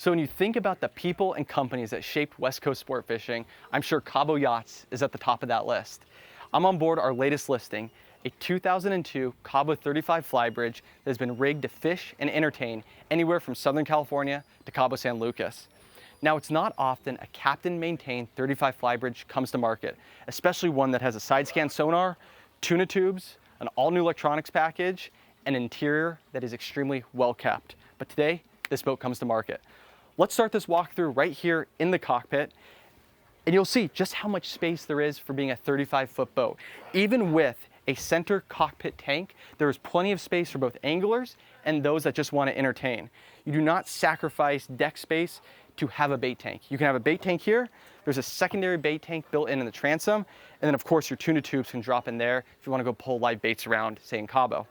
So when you think about the people and companies that shaped West Coast sport fishing, I'm sure Cabo Yachts is at the top of that list. I'm on board our latest listing, a 2002 Cabo 35 Flybridge that has been rigged to fish and entertain anywhere from Southern California to Cabo San Lucas. Now, it's not often a captain-maintained 35 Flybridge comes to market, especially one that has a side scan sonar, tuna tubes, an all-new electronics package, and an interior that is extremely well kept. But today, this boat comes to market. Let's start this walkthrough right here in the cockpit, and you'll see just how much space there is for being a 35-foot boat. Even with a center cockpit tank, there is plenty of space for both anglers and those that just want to entertain. You do not sacrifice deck space to have a bait tank. You can have a bait tank here, there's a secondary bait tank built in the transom, and then of course your tuna tubes can drop in there if you want to go pull live baits around, say in Cabo.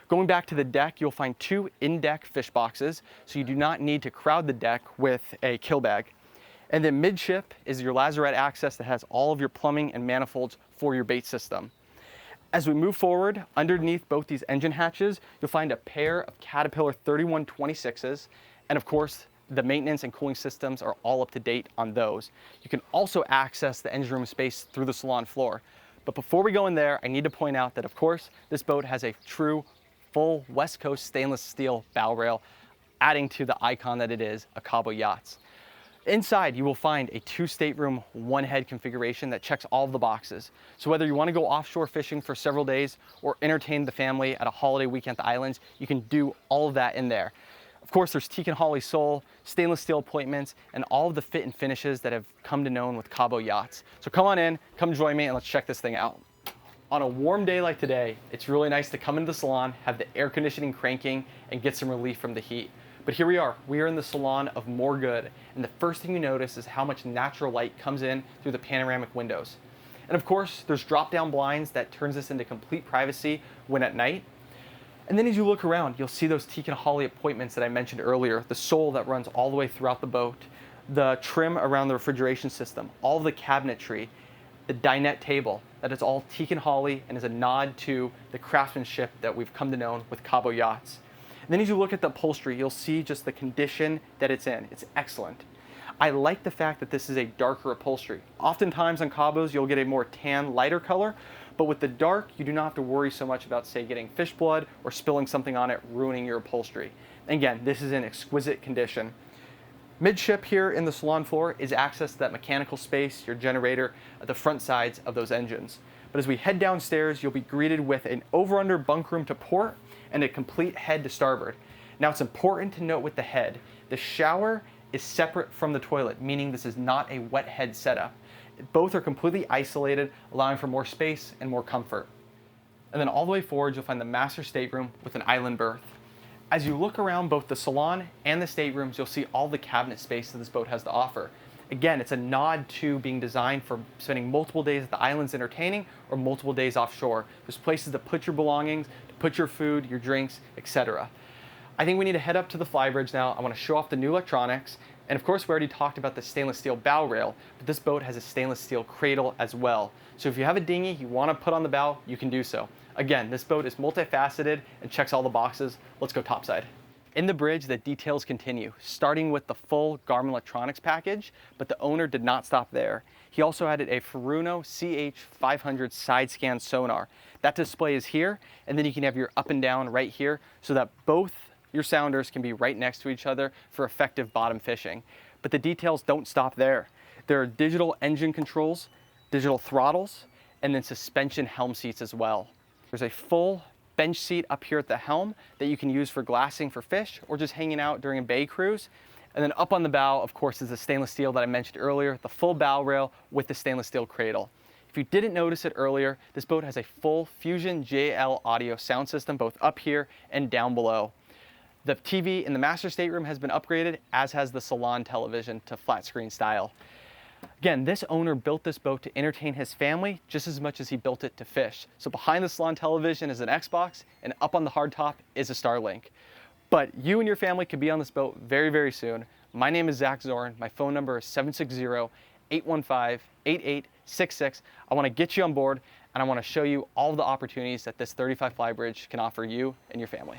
Going back to the deck, you'll find two in-deck fish boxes, so you do not need to crowd the deck with a kill bag. And then midship is your lazarette access that has all of your plumbing and manifolds for your bait system. As we move forward, underneath both these engine hatches, you'll find a pair of Caterpillar 3126s, and of course, the maintenance and cooling systems are all up to date on those. You can also access the engine room space through the salon floor. But before we go in there, I need to point out that, of course, this boat has a true full West Coast stainless steel bow rail, adding to the icon that it is, a Cabo Yachts. Inside, you will find a 2-stateroom, 1-head configuration that checks all of the boxes. So whether you want to go offshore fishing for several days or entertain the family at a holiday weekend at the islands, you can do all of that in there. Of course, there's teak and holly sole, stainless steel appointments, and all of the fit and finishes that have come to known with Cabo Yachts. So come on in, come join me, and let's check this thing out. On a warm day like today, it's really nice to come into the salon, have the air conditioning cranking, and get some relief from the heat. But here we are in the salon of More Good, and the first thing you notice is how much natural light comes in through the panoramic windows. And of course, there's drop-down blinds that turns this into complete privacy when at night. And then as you look around, you'll see those teak and holly appointments that I mentioned earlier, the sole that runs all the way throughout the boat, the trim around the refrigeration system, all of the cabinetry, the dinette table, that is all teak and holly and is a nod to the craftsmanship that we've come to know with Cabo Yachts. And then as you look at the upholstery, you'll see just the condition that it's in. It's excellent. I like the fact that this is a darker upholstery. Oftentimes on Cabos, you'll get a more tan, lighter color, but with the dark, you do not have to worry so much about, say, getting fish blood or spilling something on it, ruining your upholstery. And again, this is in exquisite condition. Midship here in the salon floor is access to that mechanical space, your generator, at the front sides of those engines. But as we head downstairs, you'll be greeted with an over-under bunk room to port and a complete head to starboard. Now, it's important to note with the head, the shower is separate from the toilet, meaning this is not a wet head setup. Both are completely isolated, allowing for more space and more comfort. And then all the way forward, you'll find the master stateroom with an island berth. As you look around both the salon and the staterooms, you'll see all the cabinet space that this boat has to offer. Again, it's a nod to being designed for spending multiple days at the islands entertaining or multiple days offshore. There's places to put your belongings, to put your food, your drinks, etc. I think we need to head up to the Flybridge now. I want to show off the new electronics. And of course, we already talked about the stainless steel bow rail, but this boat has a stainless steel cradle as well. So if you have a dinghy you want to put on the bow, you can do so. Again, this boat is multifaceted and checks all the boxes. Let's go topside. In the bridge, the details continue, starting with the full Garmin electronics package, but the owner did not stop there. He also added a Furuno CH500 side scan sonar. That display is here, and then you can have your up and down right here so that both your sounders can be right next to each other for effective bottom fishing. But the details don't stop there. There are digital engine controls, digital throttles, and then suspension helm seats as well. There's a full bench seat up here at the helm that you can use for glassing for fish or just hanging out during a bay cruise. And then up on the bow, of course, is the stainless steel that I mentioned earlier, the full bow rail with the stainless steel cradle. If you didn't notice it earlier, this boat has a full Fusion JL audio sound system both up here and down below. The TV in the master stateroom has been upgraded, as has the salon television to flat screen style. Again, this owner built this boat to entertain his family just as much as he built it to fish. So behind the salon television is an Xbox, and up on the hardtop is a Starlink. But you and your family could be on this boat very, very soon. My name is Zach Zorn. My phone number is 760-815-8866. I want to get you on board, and I want to show you all the opportunities that this 35 Flybridge can offer you and your family.